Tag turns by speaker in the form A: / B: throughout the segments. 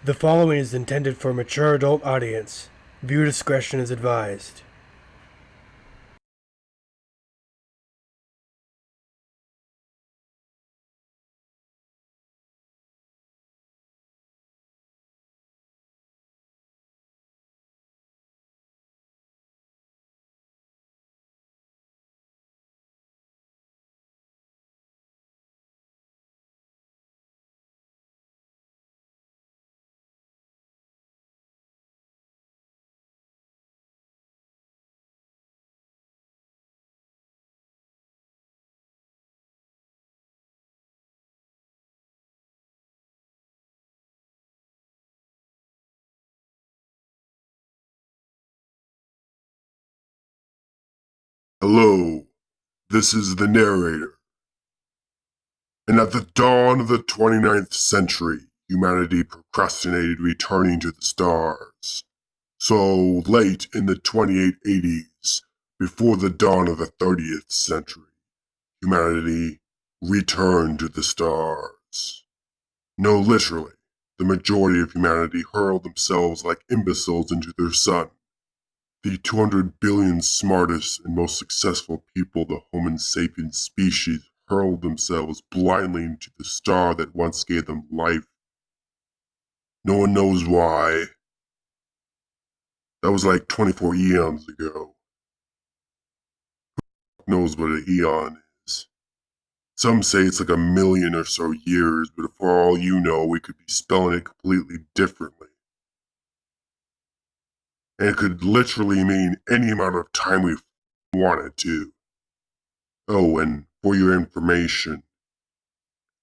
A: The following is intended for a mature adult audience. Viewer discretion is advised.
B: Hello, this is the narrator. And at the dawn of the 29th century, humanity procrastinated returning to the stars. So late in the 2880s, before the dawn of the 30th century, humanity returned to the stars. No, literally, the majority of humanity hurled themselves like imbeciles into their sun. The 200 billion smartest and most successful people the Homo sapiens species hurled themselves blindly into the star that once gave them life. No one knows why. That was like 24 eons ago. Who knows what an eon is? Some say it's like a million or so years, but for all you know, we could be spelling it completely differently. And it could literally mean any amount of time we wanted to. Oh, and for your information,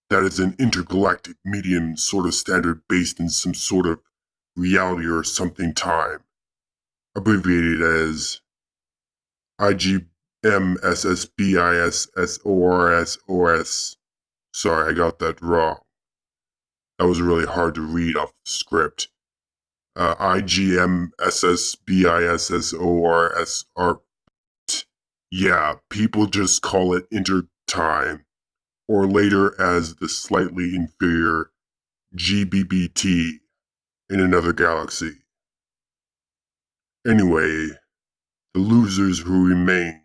B: that is an intergalactic medium sort of standard based in some sort of reality or something time, abbreviated as IGMSSBISSORSOS. Sorry, I got that wrong. That was really hard to read off the script. IGMSSBISSORSR. Yeah, people just call it intertime, or later as the slightly inferior GBBT in another galaxy. Anyway, the losers who remained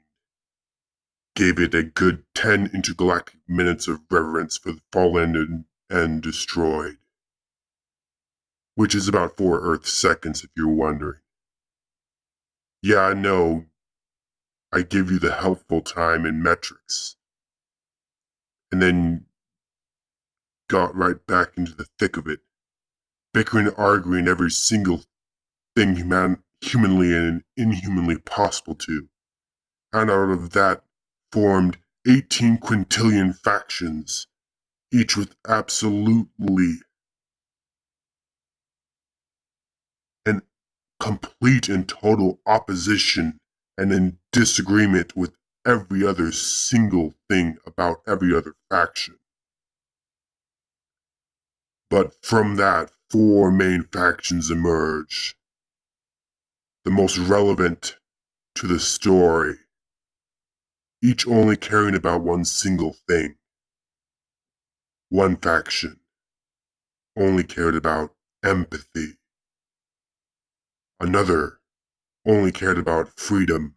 B: gave it a good 10 intergalactic minutes of reverence for the fallen and destroyed, which is about 4 Earth seconds if you're wondering. Yeah, I know, I give you the helpful time in metrics, and then got right back into the thick of it, bickering and arguing every single thing humanly and inhumanly possible to. And out of that formed 18 quintillion factions, each with absolutely an complete and total opposition and in disagreement with every other single thing about every other faction. But from that, 4 main factions emerged. The most relevant to the story, each only caring about one single thing. One faction only cared about empathy. Another only cared about freedom.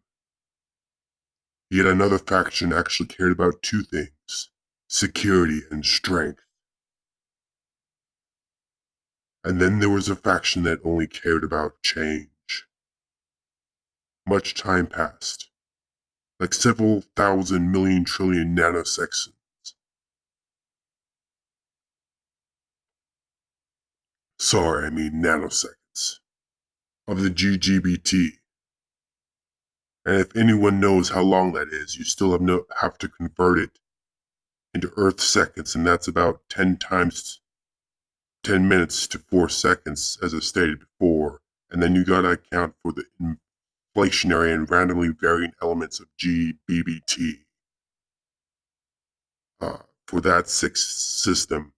B: Yet another faction actually cared about 2 things, security and strength. And then there was a faction that only cared about change. Much time passed, like several thousand million trillion nanoseconds. Sorry, I mean nanoseconds. Of the GGBT. And if anyone knows how long that is, you still have to convert it into Earth seconds, and that's about 10 minutes to 4 seconds, as I stated before. And then you gotta account for the inflationary and randomly varying elements of GBBT. For that 6th system.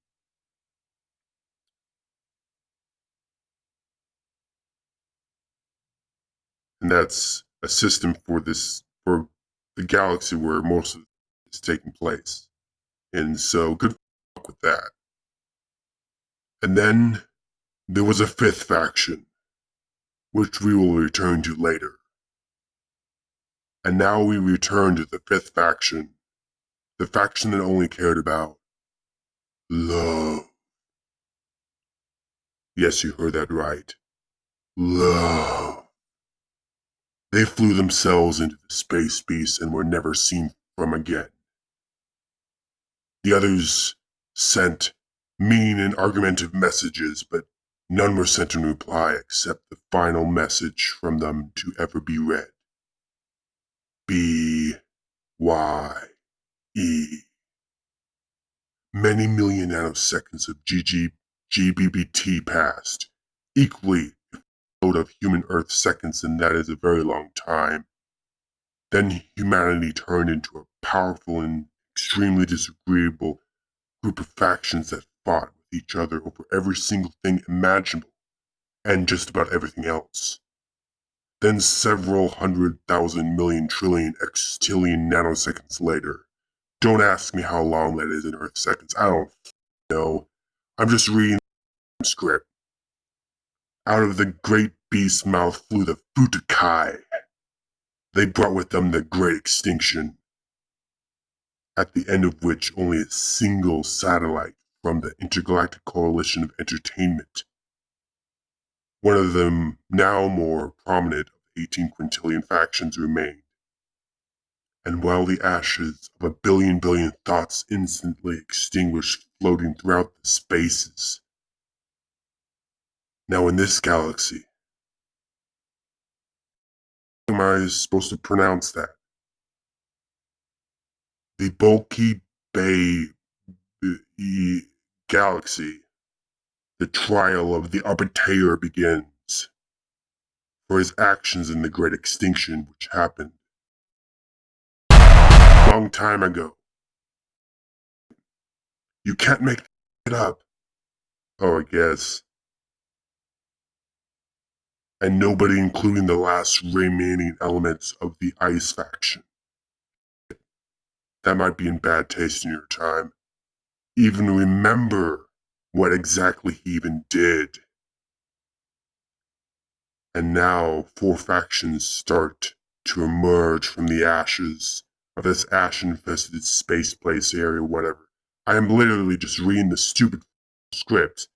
B: And that's a system for the galaxy where most of it is taking place. And so good luck with that. And then There was a fifth faction, which we will return to later. And now we return to the fifth faction, the faction that only cared about love. Yes, you heard that right. Love. They flew themselves into the space beast and were never seen from again. The others sent mean and argumentative messages, but none were sent in reply except the final message from them to ever be read. B-Y-E. Many million nanoseconds of GBBT passed, equally a load of human Earth seconds, and that is a very long time. Then humanity turned into a powerful and extremely disagreeable group of factions that fought with each other over every single thing imaginable, and just about everything else. Then several 100,000 million trillion extillion nanoseconds later. Don't ask me how long that is in Earth seconds. I don't know. I'm just reading the script. Out of the great beast's mouth flew the Futakai. They brought with them the Great Extinction, at the end of which only a single satellite from the Intergalactic Coalition of Entertainment, one of them now more prominent of 18 quintillion factions, remained. And while the ashes of a billion thoughts instantly extinguished, floating throughout the spaces. Now in this galaxy, how am I supposed to pronounce that? The Bulky Bay galaxy, the trial of the Arbiter begins for his actions in the Great Extinction, which happened a long time ago. You can't make it up. Oh, I guess. And nobody, including the last remaining elements of the Ice faction. That might be in bad taste in your time. Even remember what exactly he even did. And now 4 factions start to emerge from the ashes of this ash-infested space place area, whatever. I am literally just reading the stupid script.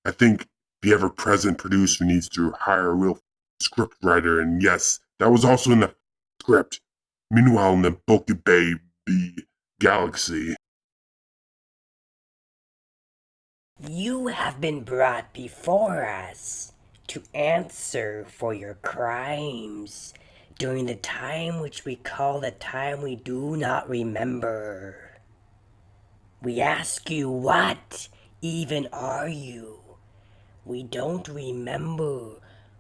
B: I think the ever-present producer needs to hire a real script writer, and yes, that was also in the script. Meanwhile, in the Bulky Bay galaxy,
C: You have been brought before us to answer for your crimes during the time which we call the time we do not remember. We ask you, what even are you? We don't remember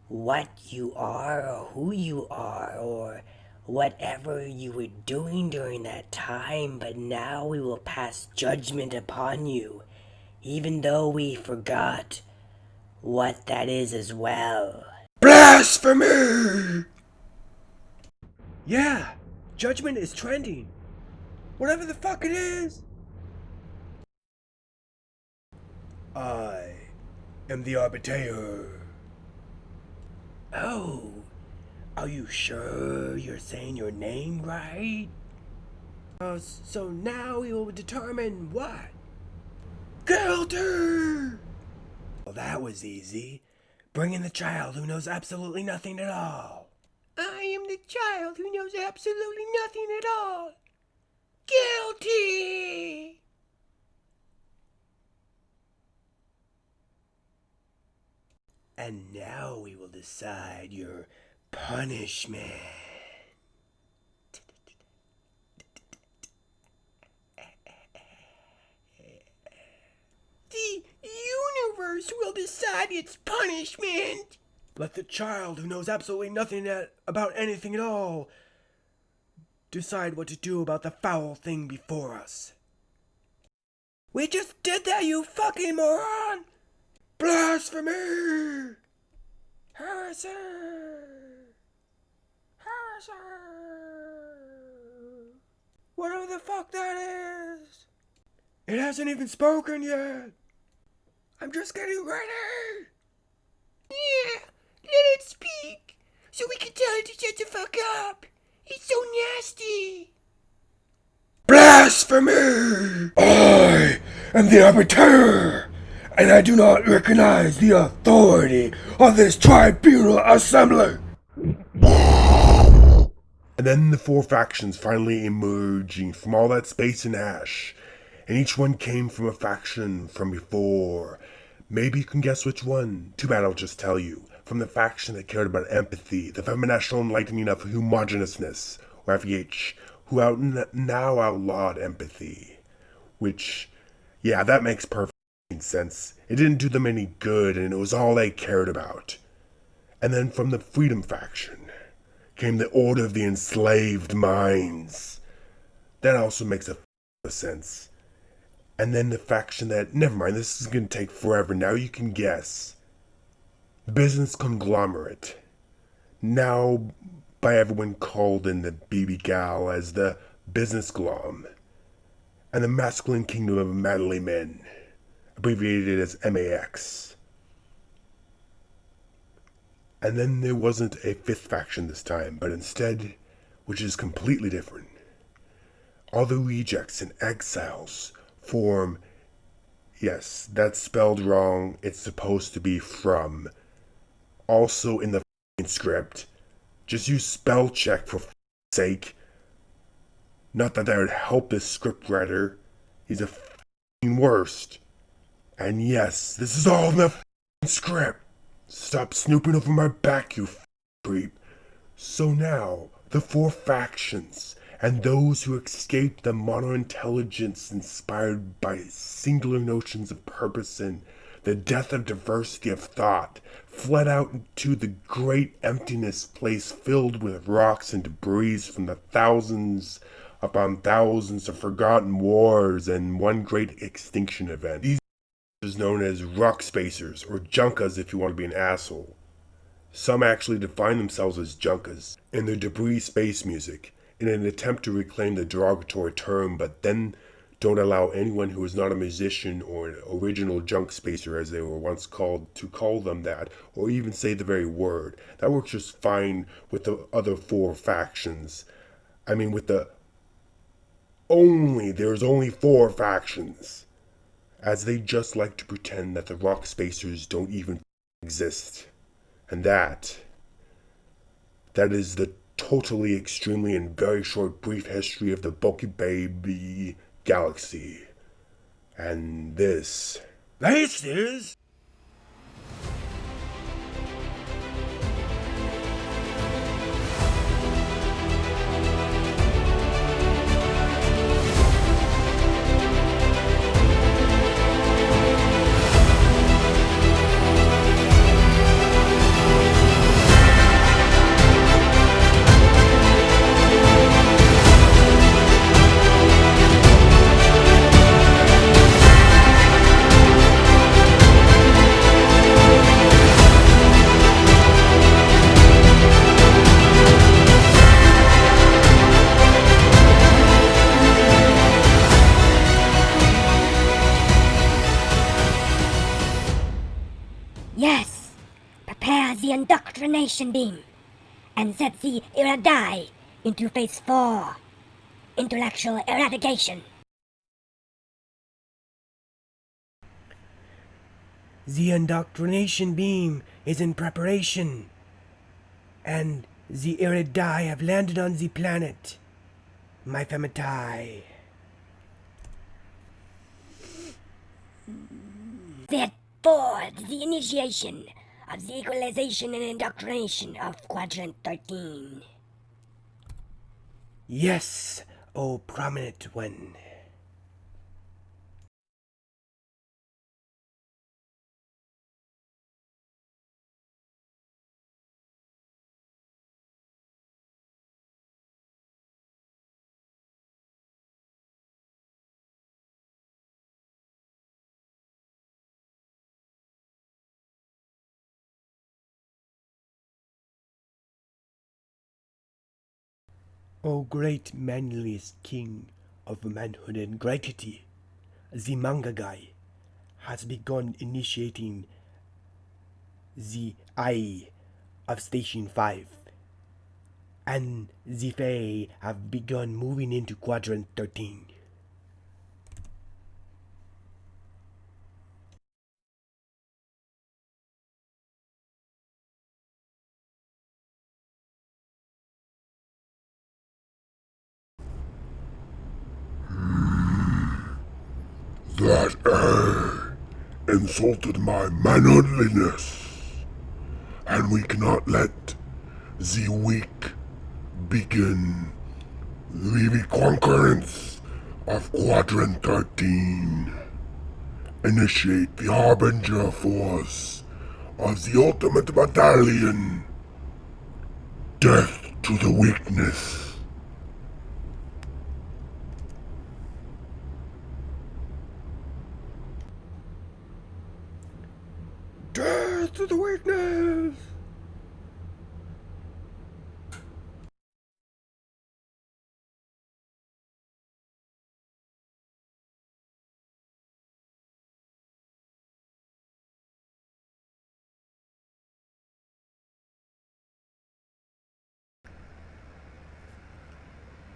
C: what you are or who you are or whatever you were doing during that time, but now we will pass judgment upon you, even though we forgot what that is as well.
A: Blasphemy! Yeah, judgment is trending. Whatever the fuck it is. I am the Arbiter. Oh, are you sure you're saying your name right? So now we will determine what? Guilty! Well, that was easy. Bring in the child who knows absolutely nothing at all. I am the child who knows absolutely nothing at all. Guilty! And now we will decide your punishment. The universe will decide its punishment. Let the child who knows absolutely nothing about anything at all decide what to do about the foul thing before us. We just did that, you fucking moron! Blasphemy! Heresy! Heresy! Whatever the fuck that is! It hasn't even spoken yet! I'm just getting ready! tell her to shut the fuck up. It's so nasty. Blasphemy! I am the Arbiter, and I do not recognize the authority of this tribunal assembly.
B: And then the four factions finally emerging from all that space and ash. And each one came from a faction from before. Maybe you can guess which one. Too bad I'll just tell you. From the faction that cared about empathy, the feminational enlightening of homogeneousness, or FEH, who now outlawed empathy. Which, yeah, that makes perfect sense. It didn't do them any good, and it was all they cared about. And then from the freedom faction came the Order of the Enslaved Minds. That also makes a sense. And then the faction that, never mind, this is gonna take forever, now you can guess. Business Conglomerate. Now by everyone called in the BB Gal as the Business Glom. And the Masculine Kingdom of Manly Men, abbreviated as MAX. And then there wasn't a fifth faction this time, but instead, which is completely different, all the rejects and exiles form, yes, that's spelled wrong, it's supposed to be from. Also in the script, just use spell check for sake. Not that would help this scriptwriter, he's a worst. And yes, this is all in the script. Stop snooping over my back, you creep. So now, the four factions, and those who escaped the mono-intelligence inspired by singular notions of purpose and the death of diversity of thought, fled out into the great emptiness place filled with rocks and debris from the thousands upon thousands of forgotten wars and one great extinction event. These is known as rock spacers, or junkas if you want to be an asshole. Some actually define themselves as junkas in their debris space music, in an attempt to reclaim the derogatory term, but then don't allow anyone who is not a musician or an original junk spacer, as they were once called, to call them that, or even say the very word. That works just fine with the other four factions. I mean, with there's only four factions. As they just like to pretend that the rock spacers don't even exist. And that is the totally, extremely, and very short brief history of the bulky baby galaxy. And this is...
D: Yes, prepare the indoctrination beam and set the Iradai into phase 4, intellectual eradication.
A: The indoctrination beam is in preparation, and the Iridai have landed on the planet. My Fematai.
D: They had forged the initiation of the equalization and indoctrination of Quadrant 13.
A: Yes, O prominent one. O great manliest king of manhood and gratitude, the manga guy has begun initiating the eye of Station 5 and the Fae have begun moving into Quadrant 13.
B: That insulted my manhoodliness, and we cannot let the weak begin the conquerance of Quadrant 13. Initiate the Harbinger Force of the Ultimate Battalion. Death to the weakness.
A: Death to the weakness!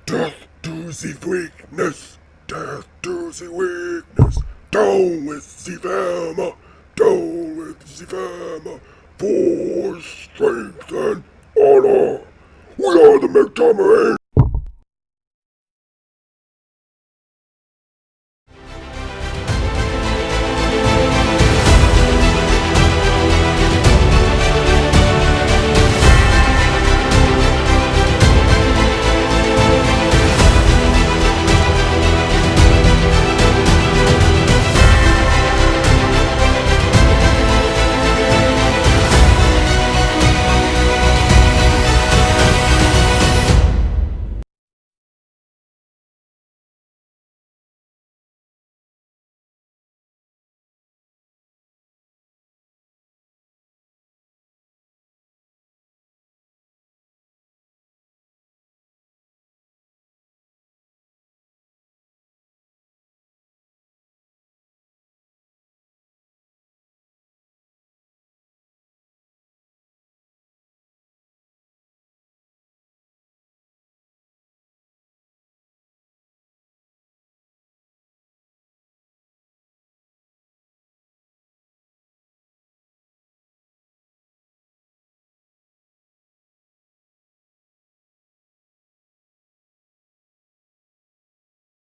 B: Death to the weakness. Death to the weakness. Down with the Verma. Down with the Verma. For strength and honor. We are the McDomarine.